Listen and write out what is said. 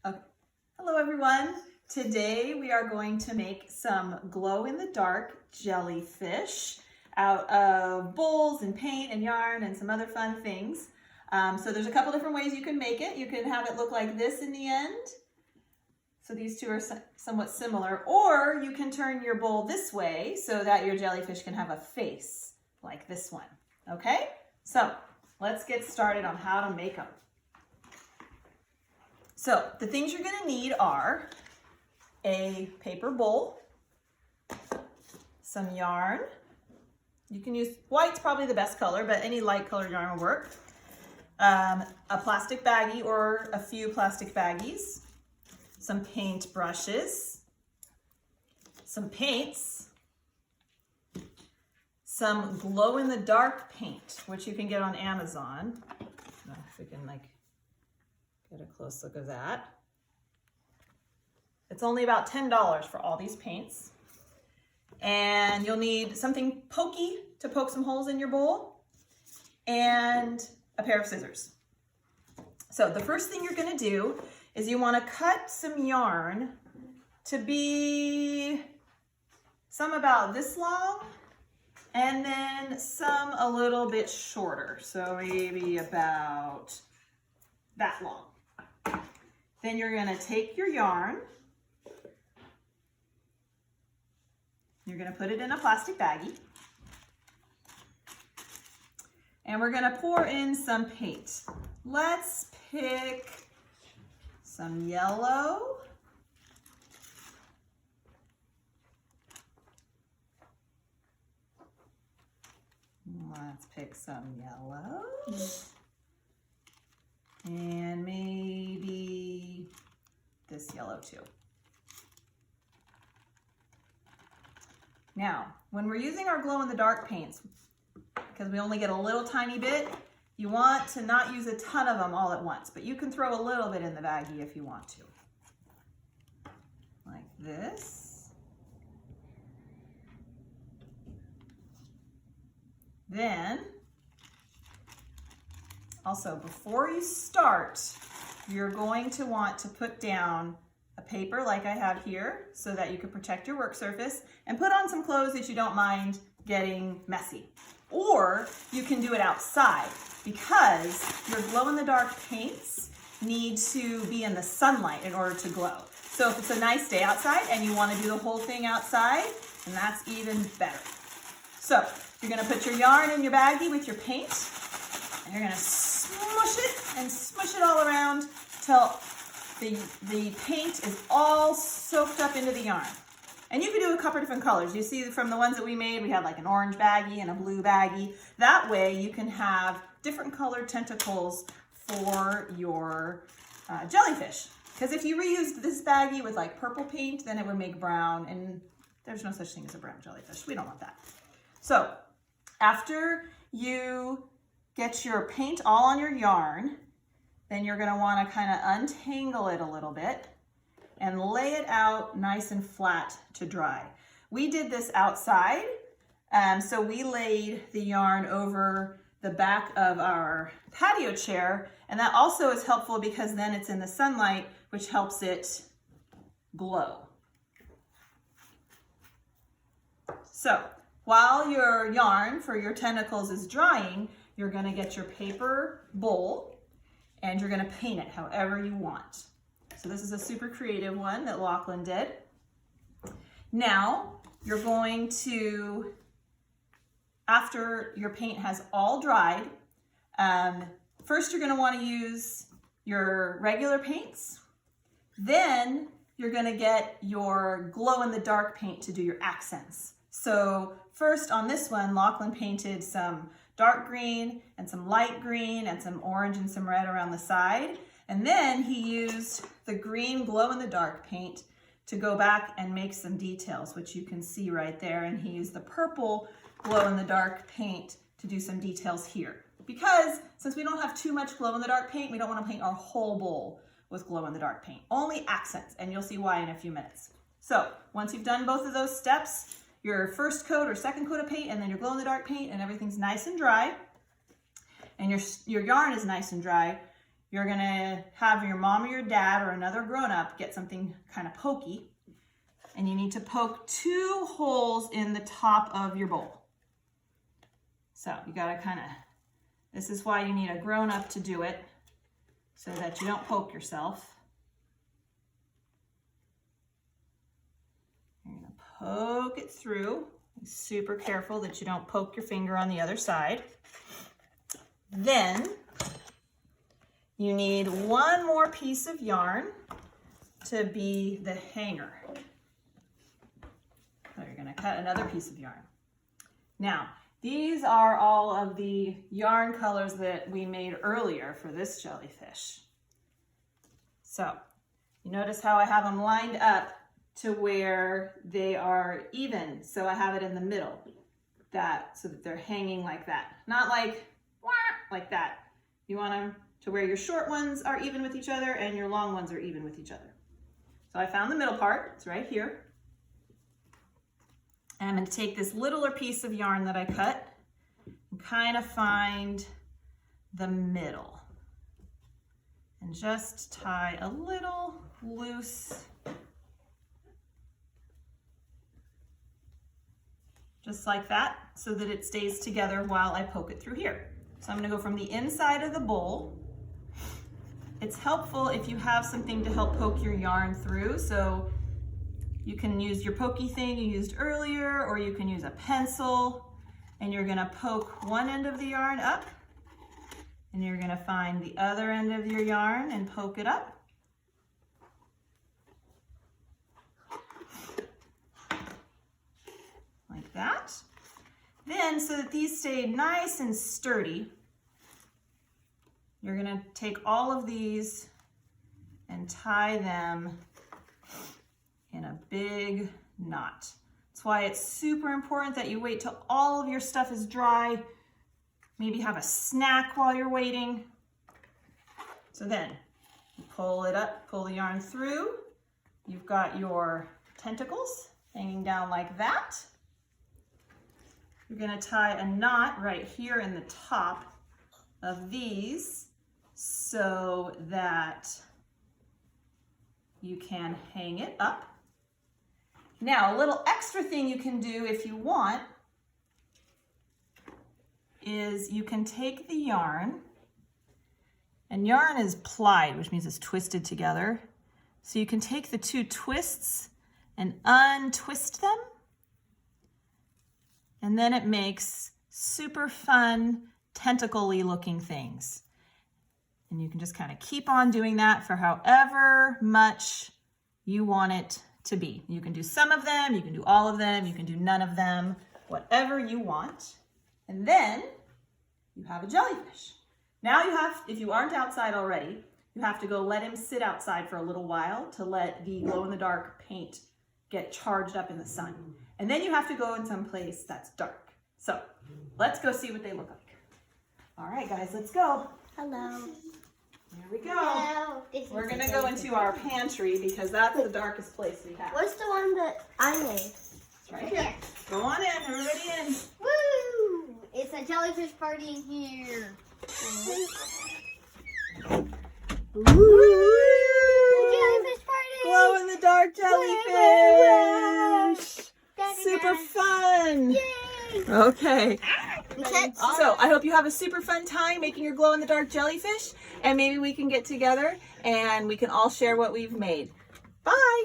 Okay. Hello everyone. Today we are going to make some glow-in-the-dark jellyfish out of bowls and paint and yarn and some other fun things. So there's a couple different ways you can make it. You can have it look like this in the end. So these two are somewhat similar. Or you can turn your bowl this way so that your jellyfish can have a face like this one. Okay? So let's get started on how to make them. So the things you're going to need are a paper bowl, some yarn. You can use white's probably the best color, but any light colored yarn will work. A plastic baggie or a few plastic baggies, some paint brushes, some paints, some glow-in-the-dark paint, which you can get on Amazon. I don't know if we can get a close look of that. It's only about $10 for all these paints. And you'll need something pokey to poke some holes in your bowl and a pair of scissors. So the first thing you're gonna do is you wanna cut some yarn to be some about this long and then some a little bit shorter. So maybe about that long. Then you're going to take your yarn, you're going to put it in a plastic baggie, and we're going to pour in some paint. Let's pick some yellow, and maybe this yellow too. Now, when we're using our glow-in-the-dark paints, because we only get a little tiny bit, you want to not use a ton of them all at once, but you can throw a little bit in the baggie if you want to. Like this. Then, also, before you start, you're going to want to put down a paper like I have here so that you can protect your work surface and put on some clothes that you don't mind getting messy. Or you can do it outside because your glow-in-the-dark paints need to be in the sunlight in order to glow. So if it's a nice day outside and you want to do the whole thing outside, then that's even better. So you're going to put your yarn in your baggie with your paint, and you're going to smush it all around till the paint is all soaked up into the yarn. And you can do a couple different colors. You see from the ones that we made, we had like an orange baggie and a blue baggie. That way you can have different colored tentacles for your jellyfish. Because if you reused this baggie with like purple paint, then it would make brown, and there's no such thing as a brown jellyfish. We don't want that. So after you get your paint all on your yarn, then you're going to want to kind of untangle it a little bit and lay it out nice and flat to dry. We did this outside, so we laid the yarn over the back of our patio chair, and that also is helpful because then it's in the sunlight, which helps it glow. So while your yarn for your tentacles is drying, you're going to get your paper bowl and you're going to paint it however you want. So this is a super creative one that Lachlan did. Now you're going to, after your paint has all dried, first you're going to want to use your regular paints. Then you're going to get your glow-in-the-dark paint to do your accents. So first on this one, Lachlan painted some dark green and some light green and some orange and some red around the side. And then he used the green glow-in-the-dark paint to go back and make some details, which you can see right there. And he used the purple glow-in-the-dark paint to do some details here. Because since we don't have too much glow-in-the-dark paint, we don't want to paint our whole bowl with glow-in-the-dark paint. Only accents, and you'll see why in a few minutes. So once you've done both of those steps, your first coat or second coat of paint and then your glow-in-the-dark paint, and everything's nice and dry, and your yarn is nice and dry, you're gonna have your mom or your dad or another grown-up get something kind of pokey, and you need to poke 2 holes in the top of your bowl. So you gotta this is why you need a grown-up to do it, so that you don't poke yourself. You're gonna poke it through. Be super careful that you don't poke your finger on the other side. Then you need 1 more piece of yarn to be the hanger. So you're gonna cut another piece of yarn. Now, these are all of the yarn colors that we made earlier for this jellyfish. So you notice how I have them lined up to where they are even. So I have it in the middle, so that they're hanging like that. Not like that. You want them to where your short ones are even with each other and your long ones are even with each other. So I found the middle part, it's right here. And I'm going to take this littler piece of yarn that I cut and kind of find the middle. And just tie a little loose, just like that, so that it stays together while I poke it through here. So I'm going to go from the inside of the bowl. It's helpful if you have something to help poke your yarn through. So you can use your pokey thing you used earlier, or you can use a pencil, and you're going to poke one end of the yarn up, and you're going to find the other end of your yarn and poke it up. Like that. Then, so that these stay nice and sturdy, you're going to take all of these and tie them in a big knot. That's why it's super important that you wait till all of your stuff is dry. Maybe have a snack while you're waiting. So then you pull it up, pull the yarn through. You've got your tentacles hanging down like that. You're going to tie a knot right here in the top of these so that you can hang it up. Now, a little extra thing you can do if you want is you can take the yarn, and yarn is plied, which means it's twisted together. So you can take the 2 twists and untwist them, and then it makes super fun tentacle-y looking things. And you can just kind of keep on doing that for however much you want it to be. You can do some of them, you can do all of them, you can do none of them, whatever you want. And then you have a jellyfish. Now you have, if you aren't outside already, you have to go let him sit outside for a little while to let the glow-in-the-dark paint get charged up in the sun. And then you have to go in some place that's dark. So let's go see what they look like. All right, guys, let's go. Hello. There we go. Hello. We're going to go into our pantry because that's the darkest place we have. What's the one that I made? It's right here. Go on in. Everybody in. Woo! It's a jellyfish party in here. Woo! Jellyfish party! Glow-in-the-dark jellyfish! Super fun! Yay! Okay. So, I hope you have a super fun time making your glow-in-the-dark jellyfish, and maybe we can get together and we can all share what we've made. Bye!